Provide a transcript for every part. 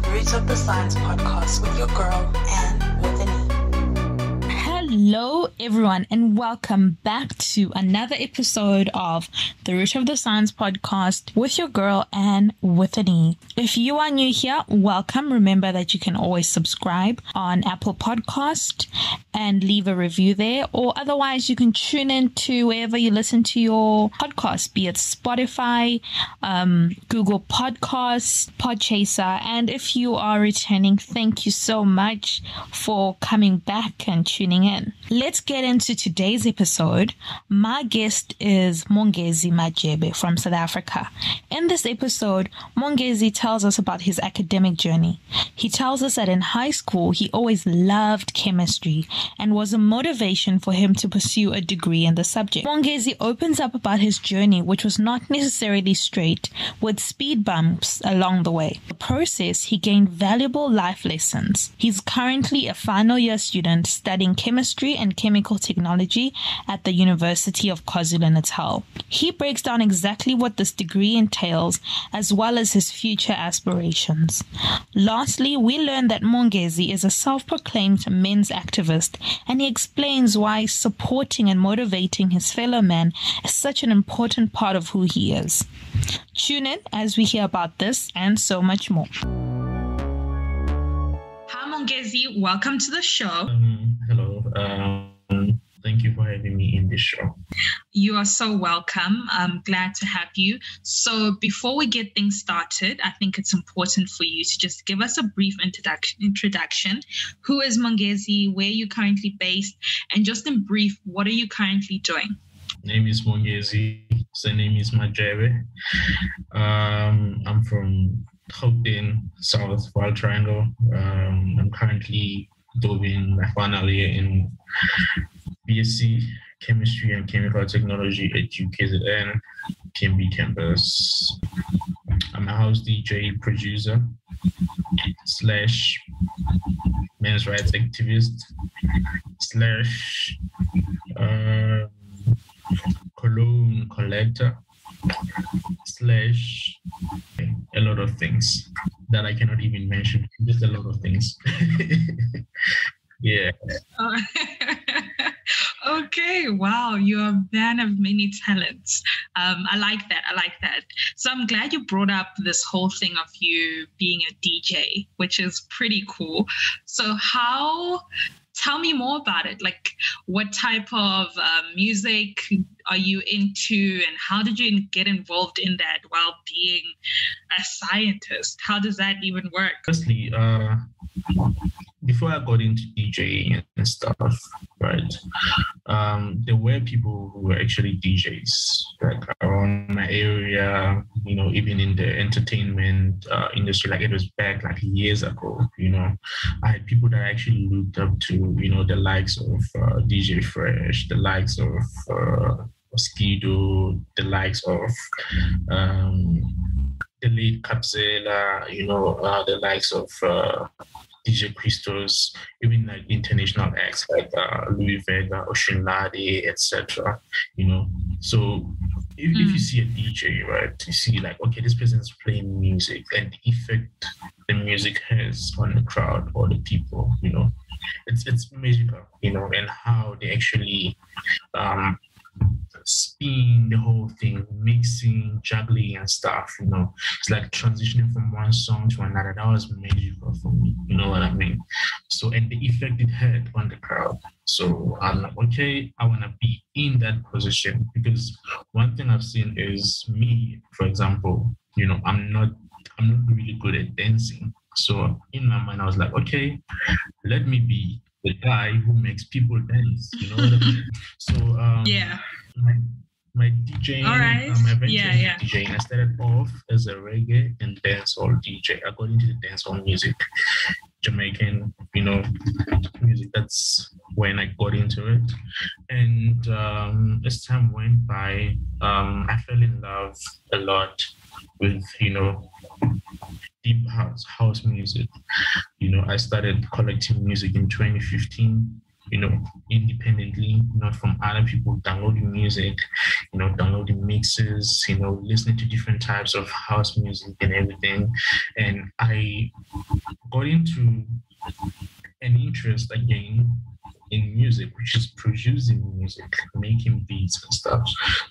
the Roots of the Science podcast with your girl, Anne with an E. Hello, everyone, and welcome back to another episode of the Root of the Science podcast with your girl, Anne with an E. If you are new here, welcome. Remember that you can always subscribe on Apple Podcast and leave a review there, or otherwise you can tune in to wherever you listen to your podcast, be it Spotify, Google Podcasts, Podchaser. And if you are returning, thank you so much for coming back and tuning in. Let's get into today's episode. My guest is Mongezi Majebe from South Africa. In this episode, Mongezi tells us about his academic journey. He tells us that in high school, he always loved chemistry and was a motivation for him to pursue a degree in the subject. Mongezi opens up about his journey, which was not necessarily straight, with speed bumps along the way. In the process, he gained valuable life lessons. He's currently a final year student studying chemistry and chemical technology at the University of KwaZulu-Natal. He breaks down exactly what this degree entails, as well as his future aspirations. Lastly, we learn that Mongezi is a self-proclaimed men's activist, and he explains why supporting and motivating his fellow men is such an important part of who he is. Tune in as we hear about this and so much more. Hi Mongezi, welcome to the show. Hello. Thank you for having me in this show. You are so welcome. I'm glad to have you. So before we get things started, I think it's important for you to just give us a brief introduction. Who is Mongezi? Where are you currently based? And just in brief, what are you currently doing? Name is Mongezi. Surname is Majebe. I'm from Gauteng, South Wild Triangle. I'm currently doing my final year in BSc Chemistry and Chemical Technology at UKZN PMB campus. I'm a house DJ, producer, / men's rights activist, / cologne collector, / a lot of things that I cannot even mention. Just a lot of things. Yeah. Okay. Wow. You're a man of many talents. I like that. So I'm glad you brought up this whole thing of you being a DJ, which is pretty cool. So tell me more about it. Like, what type of music are you into, and how did you get involved in that while being a scientist? How does that even work? Firstly, before I got into DJing and stuff, right, there were people who were actually DJs, like around my area, even in the entertainment industry. Like, it was back like years ago, I had people that I actually looked up to, the likes of DJ Fresh, the likes of Skido, the likes of the late Kapzela, the likes of DJ Christos, even like international acts like Louis Vega, Ocean Lade, etc. So if you see a DJ, right, you see like, okay, this person's playing music and the effect the music has on the crowd or the people, it's magical, and how they actually spin the whole thing, mixing, juggling and stuff, It's like transitioning from one song to another. That was magical for me, you know what I mean? So, and the effect it had on the crowd. So I'm like, okay, I want to be in that position, because one thing I've seen is me, for example, I'm not really good at dancing. So in my mind, I was like, okay, let me be the guy who makes people dance, you know what I mean? So yeah. My DJing, right. My venture in DJing, I started off as a reggae and dancehall DJ. I got into the dancehall music, Jamaican, music. That's when I got into it. And as time went by, I fell in love a lot with, deep house music. I started collecting music in 2015. Independently, not from other people, downloading music, downloading mixes, listening to different types of house music and everything. And I I got into an interest again in music, which is producing music, making beats and stuff.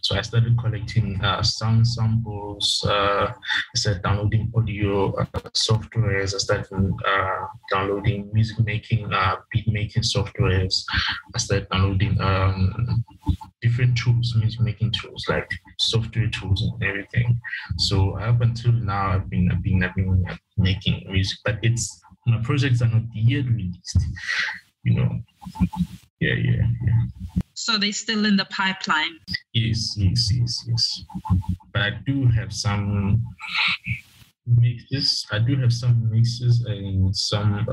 So I started collecting sound samples. I started downloading audio softwares. I started downloading music making, beat making softwares. I started downloading different tools, music making tools like software tools and everything. So up until now, I've been making music, but my projects are not yet released. Yeah. So they're still in the pipeline. Yes. But I do have some mixes. And some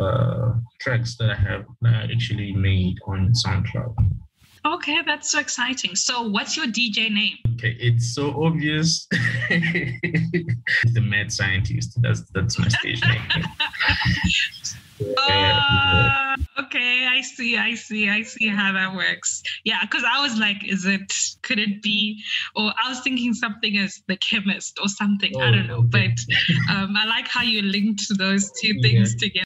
tracks that I have actually made on SoundCloud. Okay, that's so exciting. So what's your DJ name? Okay, it's so obvious. It's the Mad Scientist. That's my stage name. Okay, I see how that works. Yeah, because I was like, could it be, or I was thinking something as the chemist or something. I don't know, okay. But I like how you linked those two things together.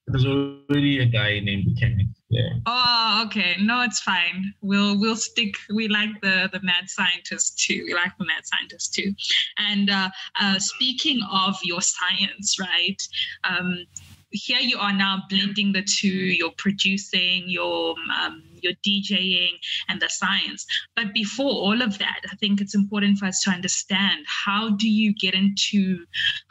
There's already a guy named the chemist. Yeah. Oh, okay. No, it's fine. We'll stick. We like the mad scientist too. And speaking of your science, right? Here you are now blending the two. You're producing, you're DJing, and the science. But before all of that, I think it's important for us to understand, how do you get into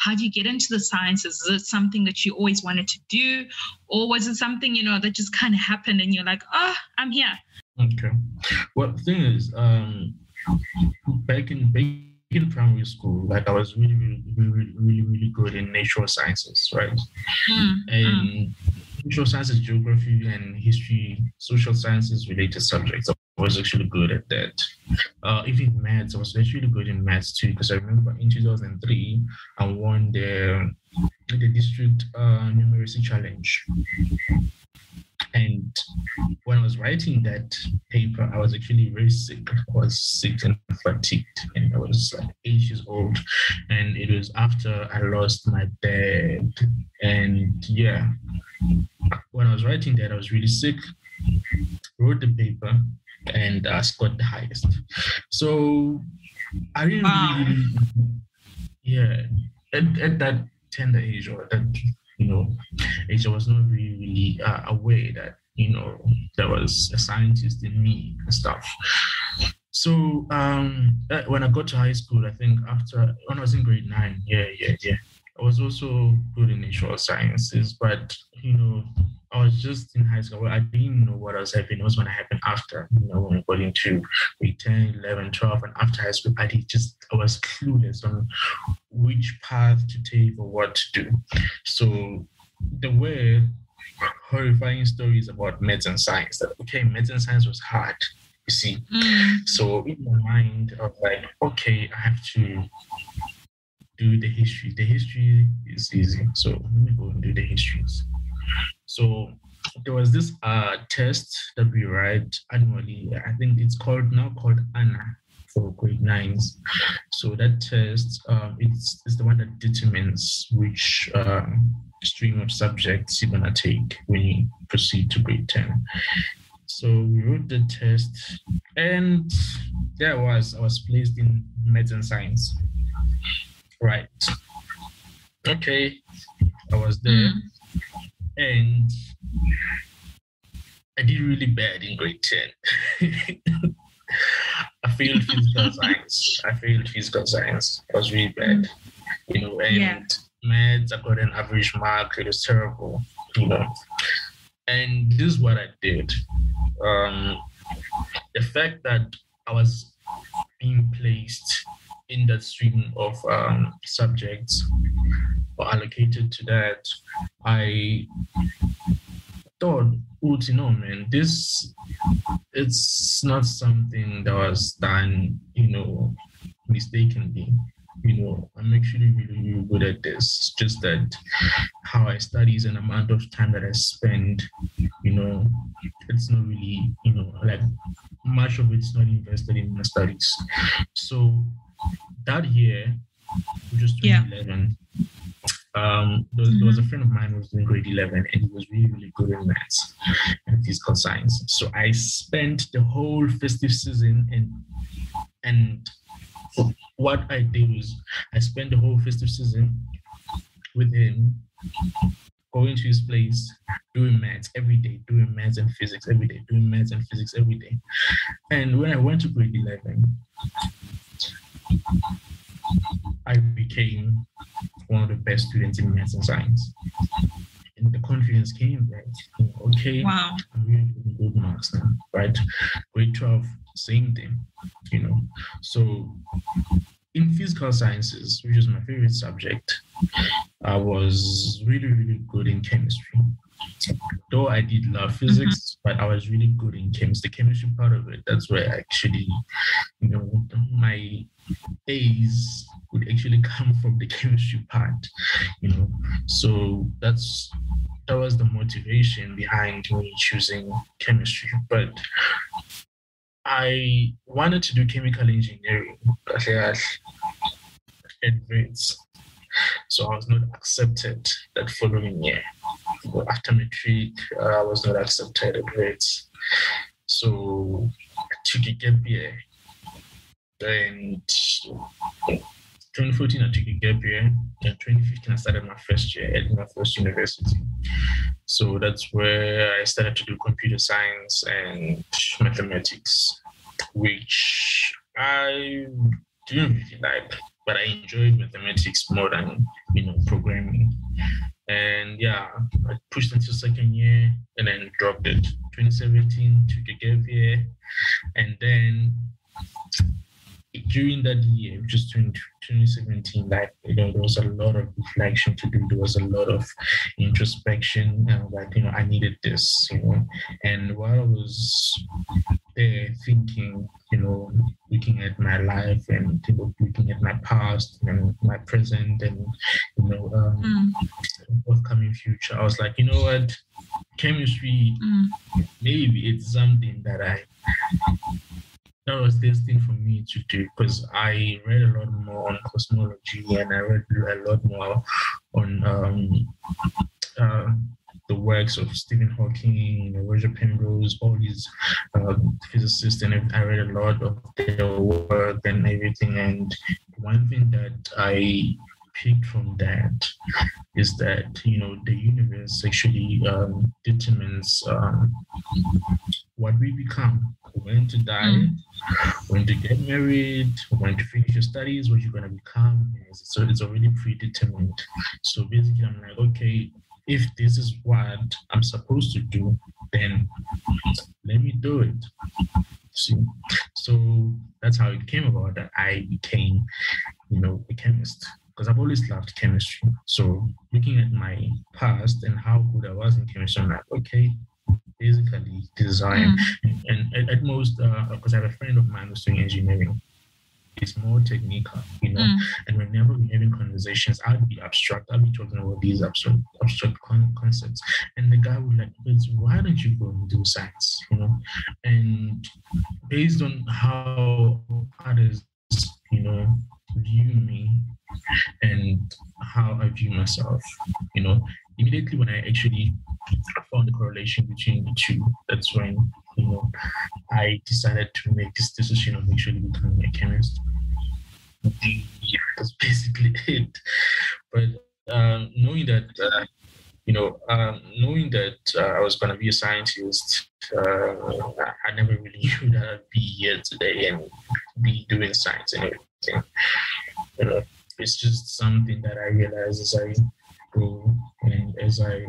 the sciences? Is it something that you always wanted to do, or was it something that just kind of happened and you're like, oh, I'm here? Okay. Well, the thing is, back in primary school, like I was really good in natural sciences, right? And natural sciences, geography and history, social sciences related subjects. I was actually good at that. Even maths, I was actually good in maths too, because I remember in 2003, I won the district numeracy challenge. And when I was writing that paper, I was actually very sick. I was sick and fatigued, and I was like 8 years old. And it was after I lost my dad. And yeah, when I was writing that, I was really sick, wrote the paper, and scored the highest. So I didn't really, at that tender age, or that age, I was not really aware that there was a scientist in me and stuff. So when I got to high school, I think when I was in grade 9, I was also good in natural sciences, but I was just in high school. I didn't know what was happening. It was when it happened after, when I got into grade 10, 11, 12, and after high school, I was clueless on which path to take or what to do. So there were horrifying stories about maths and science. That, okay, maths and science was hard, you see. So in my mind, I was like, okay, I have to do the history. The history is easy, so let me go and do the histories. So there was this test that we write annually. I think it's called ANA for grade 9s. So that test, it's the one that determines which stream of subjects you're gonna take when you proceed to grade 10. So we wrote the test, and there I was placed in maths and science. Right. Okay, I was there. And I did really bad in grade 10. I failed physical science. I was really bad, and maths, I got an average mark. It was terrible, And this is what I did. The fact that I was being placed in that stream of subjects or allocated to that, I thought, man, it's not something that was done, mistakenly. I'm actually really, really good at this. It's just that how I study and the amount of time that I spend, it's not really, like much of it's not invested in my studies. So that year, which was 2011, there was a friend of mine who was doing grade 11, and he was really, really good in maths and physical science. So I spent the whole festive season and what I did was I spent the whole festive season with him, going to his place, doing maths every day, doing maths and physics every day, doing maths and physics every day. And when I went to grade 11, I became one of the best students in maths and science. And the confidence came that, okay, wow, I'm really getting good marks now, right? Grade 12, same thing, So in physical sciences, which is my favorite subject, I was really, really good in chemistry. Though I did love physics, but I was really good in chemistry. The chemistry part of it, that's where actually, my A's would actually come from the chemistry part, So that was the motivation behind me choosing chemistry. But I wanted to do chemical engineering, but I had grades. So I was not accepted that following year. After matric, I was not accepted at grades. So I took a gap year. And 2014, I took a gap year. In 2015, I started my first year at my first university. So that's where I started to do computer science and mathematics, which I didn't really like, but I enjoyed mathematics more than, programming. And yeah, I pushed into second year and then dropped it. 2017, took a gap year. And then during that year, which is 2017, there was a lot of reflection to do. There was a lot of introspection. I needed this, And while I was there thinking, looking at my life and looking at my past and my present and forthcoming future, I was like, you know what, chemistry, maybe it's something that was destined for me to do, because I read a lot more on cosmology and I read a lot more on the works of Stephen Hawking, Roger Penrose, all these physicists, and I read a lot of their work and everything. And one thing that I picked from that is that, the universe actually determines what we become. When to die, when to get married, when to finish your studies, what you're going to become. So it's already predetermined. So basically, I'm like, okay, if this is what I'm supposed to do, then let me do it. See? So that's how it came about that I became, a chemist. Because I've always loved chemistry. So looking at my past and how good I was in chemistry, I'm like, okay, basically design. And at most, because I have a friend of mine who's doing engineering, it's more technical, and whenever we're having conversations, I'd be abstract. I'd be talking about these abstract concepts. And the guy would like, why don't you go and do science, And based on how others, view me and how I view myself, immediately when I actually found the correlation between the two, that's when, I decided to make this decision of actually becoming a chemist. That's basically it. But knowing that, I was going to be a scientist, I never really knew that I'd be here today and be doing science and everything. It's just something that I realize as I grow and as I,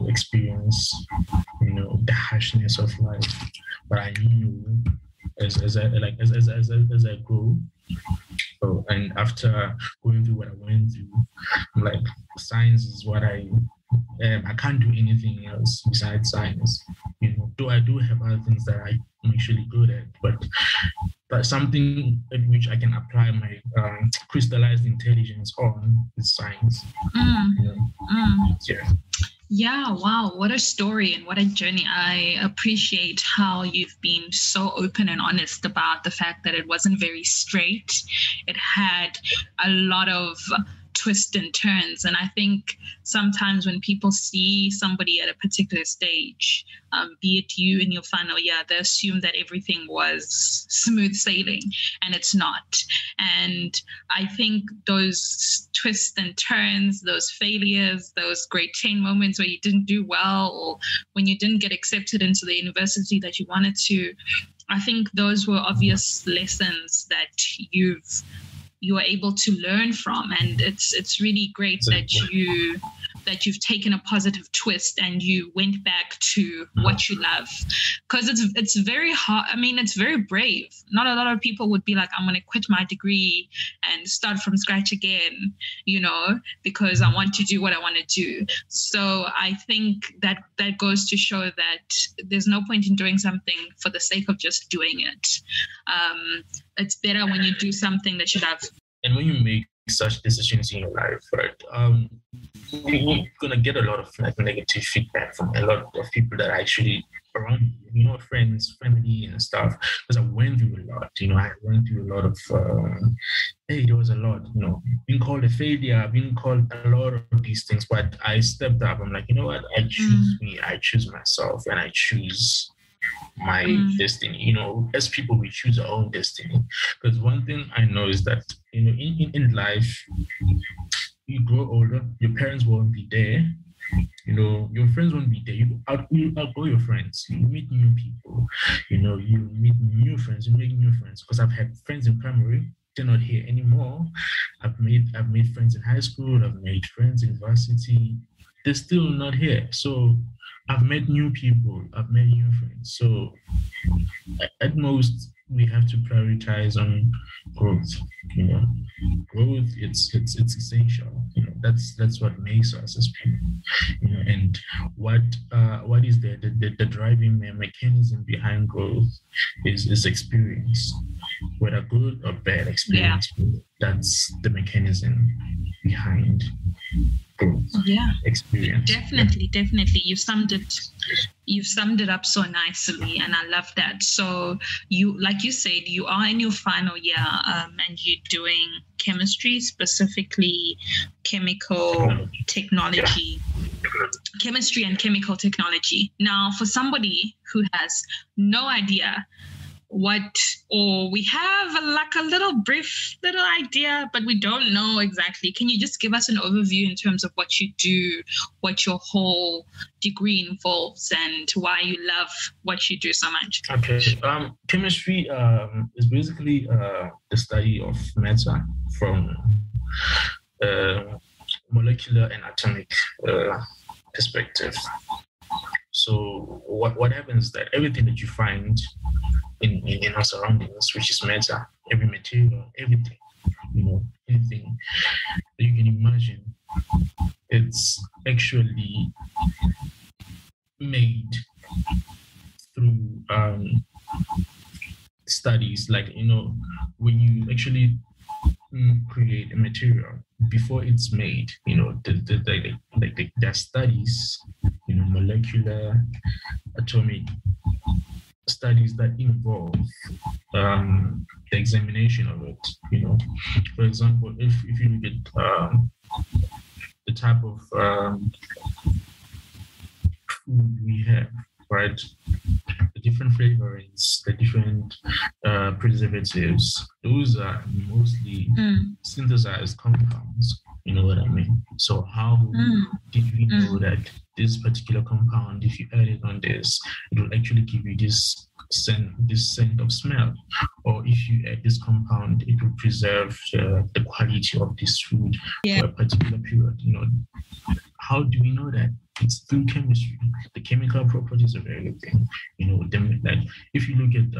experience, the harshness of life. But I knew as I grow. So, and after going through what I went through, I'm like, science is what I can't do anything else besides science. Though I do have other things that I'm actually good at, but something at which I can apply my crystallized intelligence on is science. Yeah. Yeah, wow, what a story and what a journey. I appreciate how you've been so open and honest about the fact that it wasn't very straight. It had a lot of twists and turns. And I think sometimes when people see somebody at a particular stage, be it you in your final year, they assume that everything was smooth sailing, and it's not. And I think those twists and turns, those failures, those great 10 moments where you didn't do well, or when you didn't get accepted into the university that you wanted to, I think those were obvious lessons that you are able to learn from. And it's really great that you've taken a positive twist and you went back to what you love, because it's very hard. I mean, it's very brave. Not a lot of people would be like, I'm going to quit my degree and start from scratch again, because I want to do what I want to do. So I think that goes to show that there's no point in doing something for the sake of just doing it. It's better when you do something that you love. And when you make such decisions in your life, right, you're gonna get a lot of negative feedback from a lot of people that are actually around you, friends, family, and stuff. Because I went through a lot. I went through a lot of. There was a lot. Being called a failure, being called a lot of these things. But I stepped up. I'm like, you know what? I choose me. I choose myself, and I choose my destiny. As people, we choose our own destiny. Because one thing I know is that in life, you grow older, your parents won't be there, your friends won't be there. You outgrow your friends. You meet new people. You meet new friends. You make new friends. Because I've had friends in primary, they're not here anymore. I've made friends in high school. I've made friends in varsity. They're still not here. So I've met new people. I've met new friends. So at most, we have to prioritize on growth. Growth, it's essential. That's what makes us as people. And what is the driving mechanism behind growth is experience, whether good or bad experience. Yeah. That's the mechanism behind growth. Yeah, experience. Definitely. You've summed it up so nicely, and I love that. So you, like you said, you are in your final year, and you're doing chemistry, specifically chemical technology. Chemistry and chemical technology. Now, for somebody who has no idea we have like a little idea, but we don't know exactly. Can you just give us an overview in terms of what you do, what your whole degree involves, and why you love what you do so much? Okay. Chemistry is basically the study of matter from molecular and atomic perspective. So what happens is that everything that you find in our surroundings, which is matter, every material, everything, anything that you can imagine, it's actually made through studies. Like, when you actually create a material, before it's made, there are studies, molecular, atomic studies that involve the examination of it. For example, if you look at the type of food we have, right? The different flavorings, the different preservatives, those are mostly synthesized compounds. You know what I mean? So how did we know that this particular compound, if you add it on this, it will actually give you this scent of smell? Or if you add this compound, it will preserve the quality of this food for a particular period. How do we know that? It's through chemistry. The chemical properties of everything. Like if you look at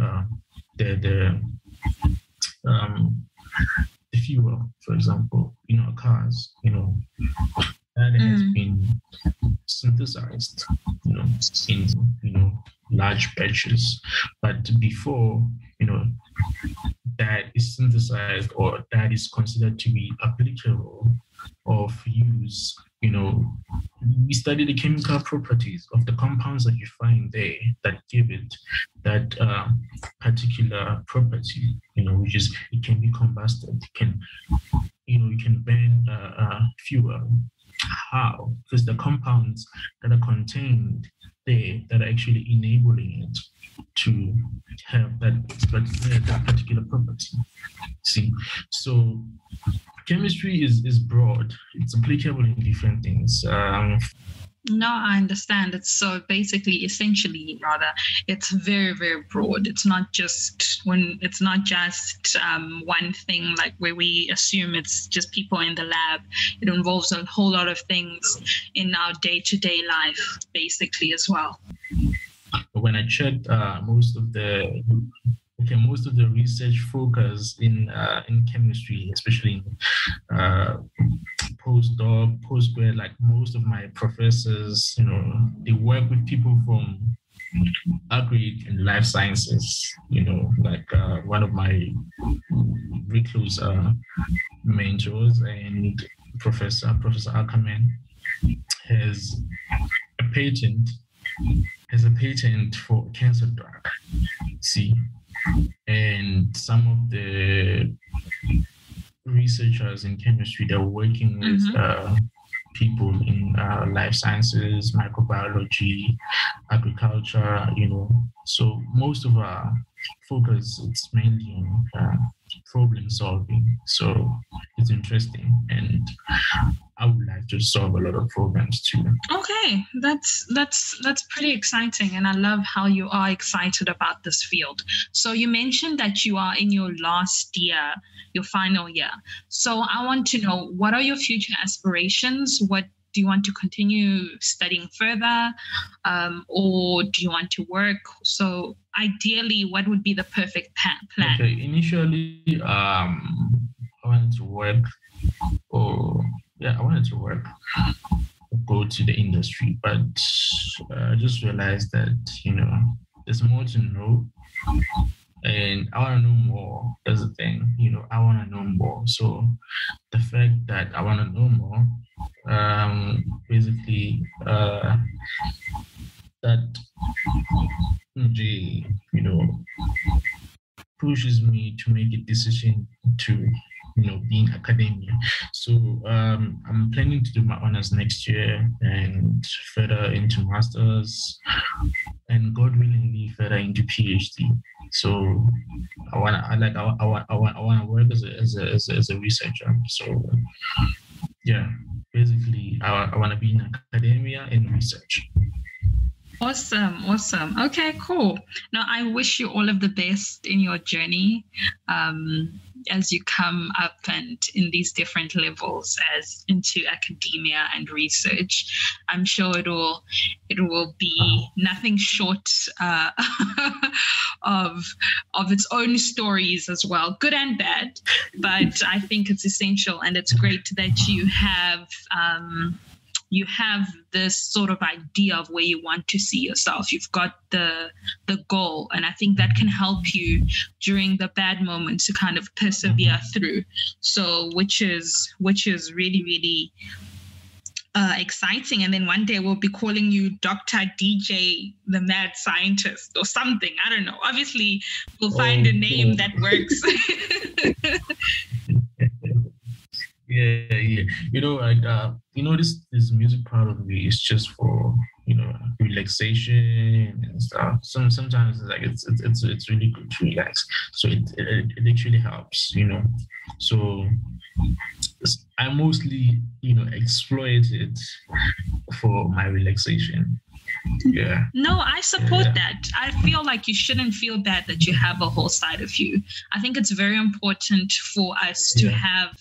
the fuel, for example, cars, that has been synthesized, in large batches. But before, that is synthesized, or that is considered to be applicable of use, we study the chemical properties of the compounds that you find there that give it that particular property, which is it can be combusted, you can burn fuel. How? Because the compounds that are contained there that are actually enabling it to have that particular property. See, so chemistry is broad. It's applicable in different things. No, I understand. It's so basically, essentially, rather, it's very, very broad. It's not just one thing like where we assume it's just people in the lab. It involves a whole lot of things in our day-to-day life, basically, as well. When I checked, most of the research focus in chemistry, especially in postdoc, postgrad, like most of my professors, they work with people from agri and life sciences, like one of my very close mentors and Professor Ackerman has a patent for cancer drug. See, and some of the researchers in chemistry, they're working with people in life sciences, microbiology, agriculture, So most of our focus, it's mainly on problem solving. So it's interesting, and I would like to solve a lot of problems too. Okay, that's pretty exciting, and I love how you are excited about this field. So you mentioned that you are in your last year, your final year. So I want to know, what are your future aspirations? What do you want to continue studying further, or do you want to work? So ideally, what would be the perfect plan? Okay, initially, I wanted to work, go to the industry, but I just realized that, there's more to know, and I want to know more. That's the thing, I want to know more. So the fact that I want to know more, basically, that pushes me to make a decision to be in academia. So I'm planning to do my honors next year and further into masters, and God willingly further into PhD. So I want to work as a researcher. So yeah, basically I want to be in academia and research. Awesome. Okay, cool. Now, I wish you all of the best in your journey as you come up and in these different levels as into academia and research. I'm sure it will be nothing short of its own stories as well, good and bad. But I think it's essential, and it's great that you have this sort of idea of where you want to see yourself. You've got the goal, and I think that can help you during the bad moments to kind of persevere through. So, which is really, really exciting. And then one day we'll be calling you Dr. DJ, the mad scientist, or something. I don't know. Obviously, we'll find a name that works. Yeah. This music part of me is just for relaxation and stuff. Sometimes it's really good to relax. So it actually helps. So I mostly exploit it for my relaxation. Yeah. No, I support that. I feel like you shouldn't feel bad that you have a whole side of you. I think it's very important for us to have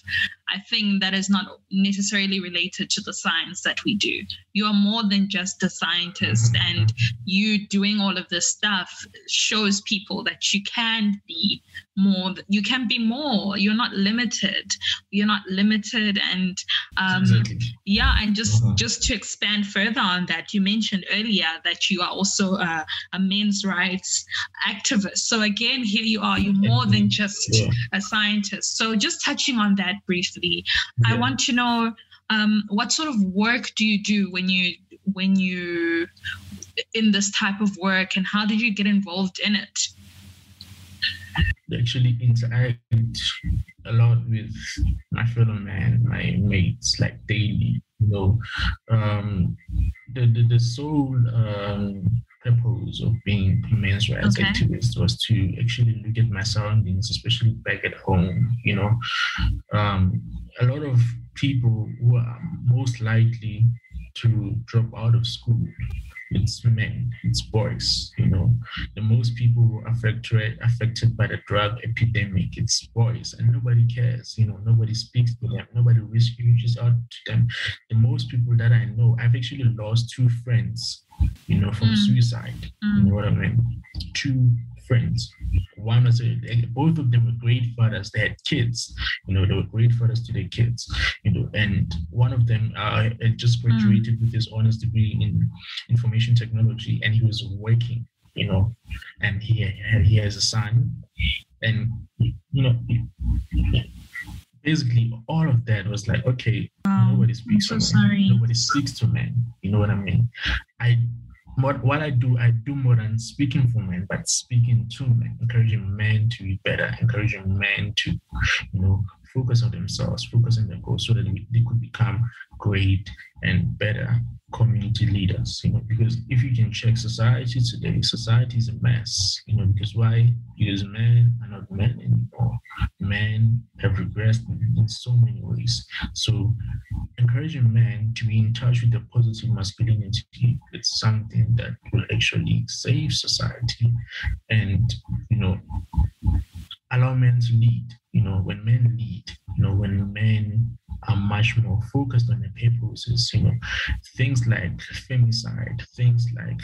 a thing that is not necessarily related to the science that we do. You are more than just a scientist, and you doing all of this stuff shows people that you can be more. You can be more. You're not limited. And exactly. And just to expand further on that, you mentioned earlier that you are also a men's rights activist. So again, here you are. You're more than just a scientist. So just touching on that briefly, I want to know, what sort of work do you do when you in this type of work, and how did you get involved in it? They actually interact a lot with my fellow man, my mates, like daily. The sole purpose of being a men's rights activist was to actually look at my surroundings, especially back at home. A lot of people who are most likely to drop out of school, it's men, it's boys. The most people affected by the drug epidemic, it's boys, and nobody cares. Nobody speaks to them, nobody reaches out to them. The most people that I know, I've actually lost 2 friends, from suicide. You know what I mean? 2 friends. One was both of them were great fathers. They had kids. They were great fathers to their kids. And one of them had just graduated with his honors degree in information technology, and he was working. And he has a son, and basically all of that was like, okay, nobody speaks to men. Nobody speaks to men. You know what I mean? What I do more than speaking for men, but speaking to men, encouraging men to be better, encouraging men to, focus on themselves, focus on their goals, so that they could become great and better community leaders. Because if you can check society today, society is a mess. Because why? Because men are not men anymore. Men have regressed in so many ways. So encouraging men to be in touch with the positive masculinity, it's something that will actually save society and, allow men to lead. When men lead, when men are much more focused on their purposes, things like femicide, things like,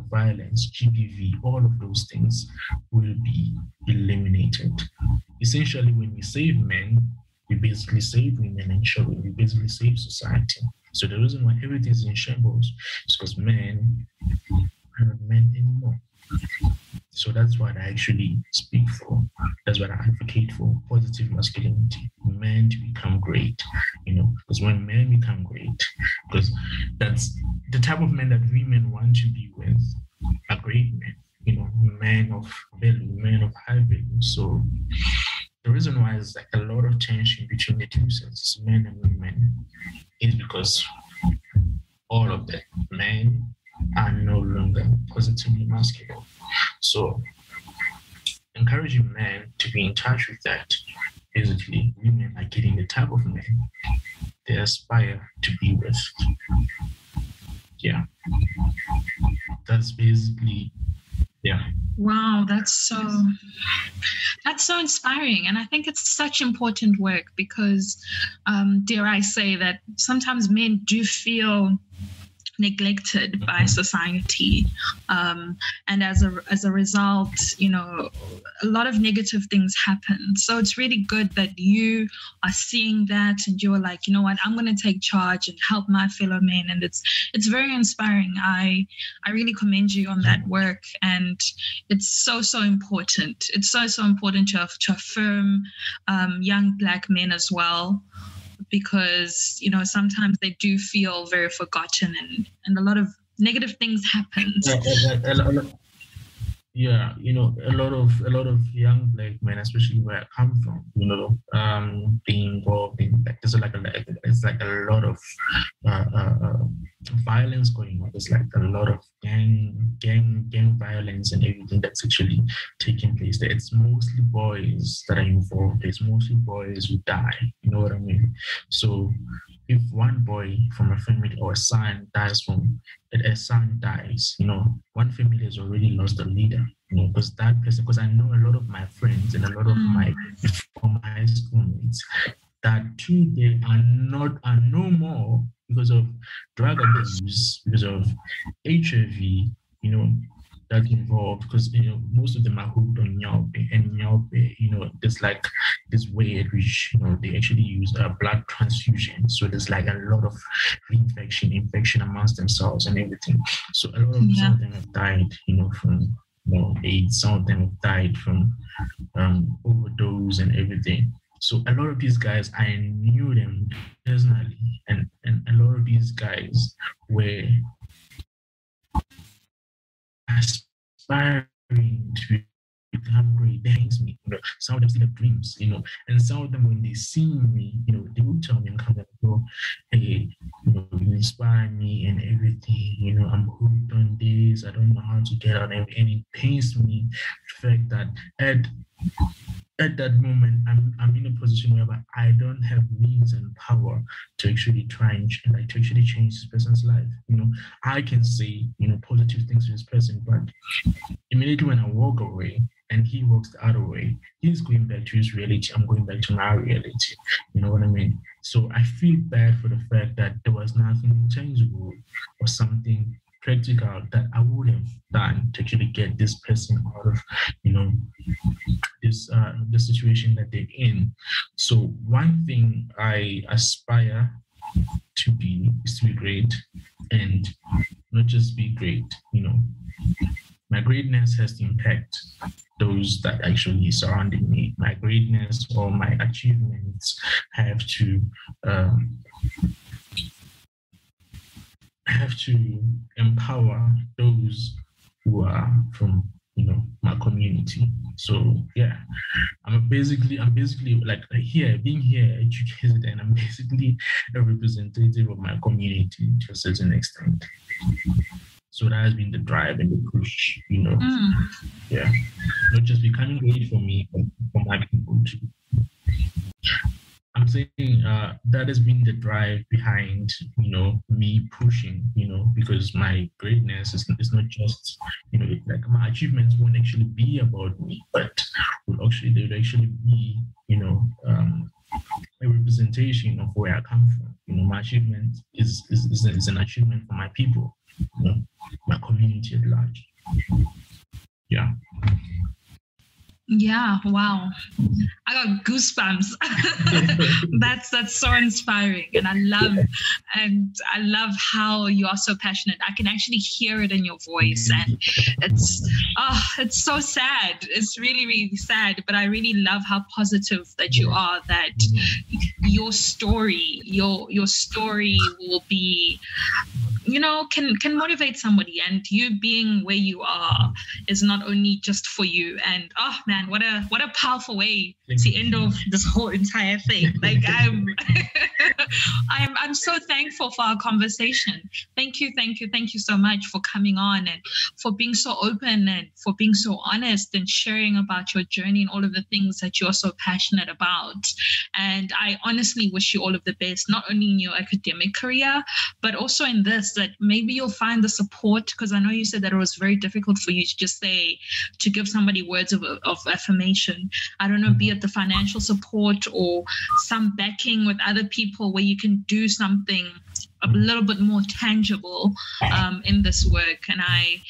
violence, GBV, all of those things will be eliminated. Essentially, when we save men, we basically save women and children. We basically save society. So the reason why everything is in shambles is because men are not men anymore. So that's what I actually speak for. That's what I advocate for, positive masculinity, men to become great, because when men become great, because that's the type of men that women want to be with, are great men, men of value, men of high value. So the reason why there's like a lot of tension between the two sexes, men and women, is because all of them, men are no longer positively masculine. So encouraging men to be in touch with that, basically women are getting the type of men they aspire to be with. Yeah. That's basically, yeah. Wow, that's so inspiring. And I think it's such important work because, dare I say that sometimes men do feel neglected by society, and as a result, a lot of negative things happen. So it's really good that you are seeing that and you are like, you know what, I'm going to take charge and help my fellow men, and it's very inspiring. I really commend you on that work, and it's so important. It's so important to affirm young Black men as well, because sometimes they do feel very forgotten, and a lot of negative things happen. Yeah, a lot of young Black men, especially where I come from, being involved in there's like a lot of violence going on. There's like a lot of gang violence and everything that's actually taking place there. It's mostly boys that are involved. It's mostly boys who die. You know what I mean? So if one boy from a family or a son dies, one family has already lost a leader. Because that person, because I know a lot of my friends and a lot of my former high schoolmates that too, they are no more because of drug abuse, because of HIV, that's involved, because most of them are hooked on Nyaupe, and Nyaupe, there's like this way at which they actually use a blood transfusion, so there's like a lot of infection amongst themselves and everything. So a lot of some of them have died, from AIDS. Some of them have died from overdose and everything. So a lot of these guys, I knew them personally, and a lot of these guys were aspiring to become great. They hate me. Some of them still have dreams, and some of them, when they see me, they will tell me and come and go, hey, you inspire me and everything. I'm hooked on this. I don't know how to get out, and it pains me the fact that at that moment, I'm in a position where I don't have means and power to actually try and to actually change this person's life. I can say, positive things to this person, but immediately when I walk away and he walks the other way, he's going back to his reality. I'm going back to my reality. You know what I mean? So I feel bad for the fact that there was nothing tangible or something practical that I would have done to actually get this person out of, this the situation that they're in. So one thing I aspire to be is to be great, and not just be great. My greatness has to impact those that actually surrounding me. My greatness or my achievements have to empower those who are from my community. So yeah, I'm basically like being here educated, and I'm basically a representative of my community to a certain extent. So that has been the drive and the push, Yeah, not just becoming great for me, but for my people too. I'm saying that has been the drive behind, me pushing, because my greatness is not just, like my achievements won't actually be about me, but they would actually be, a representation of where I come from. My achievement is an achievement for my people, my community at large. Yeah. Yeah, wow. I got goosebumps. That's so inspiring. And I love how you are so passionate. I can actually hear it in your voice. And it's so sad. It's really, really sad. But I really love how positive that you are, that your story will be, can motivate somebody, and you being where you are is not only just for you. And oh man, what a powerful way to end off this whole entire thing. Like I'm so thankful for our conversation. Thank you so much for coming on and for being so open and for being so honest and sharing about your journey and all of the things that you're so passionate about. And I honestly wish you all of the best, not only in your academic career, but also in this, that maybe you'll find the support, because I know you said that it was very difficult for you to just to give somebody words of affirmation. I don't know, be it the financial support or some backing with other people where you can do something a little bit more tangible in this work. And I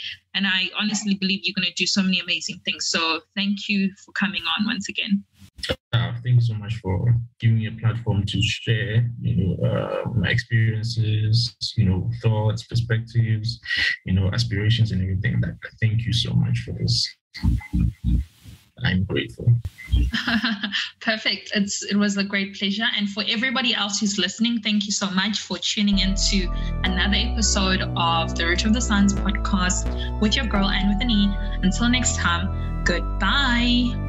honestly believe you're going to do so many amazing things. So thank you for coming on once again. Thank you so much for giving me a platform to share, my experiences, thoughts, perspectives, aspirations and everything. Thank you so much for this. I'm grateful. Perfect. It was a great pleasure. And for everybody else who's listening, thank you so much for tuning in to another episode of the Root of the Science podcast with your girl, Anne with an E. Until next time, goodbye.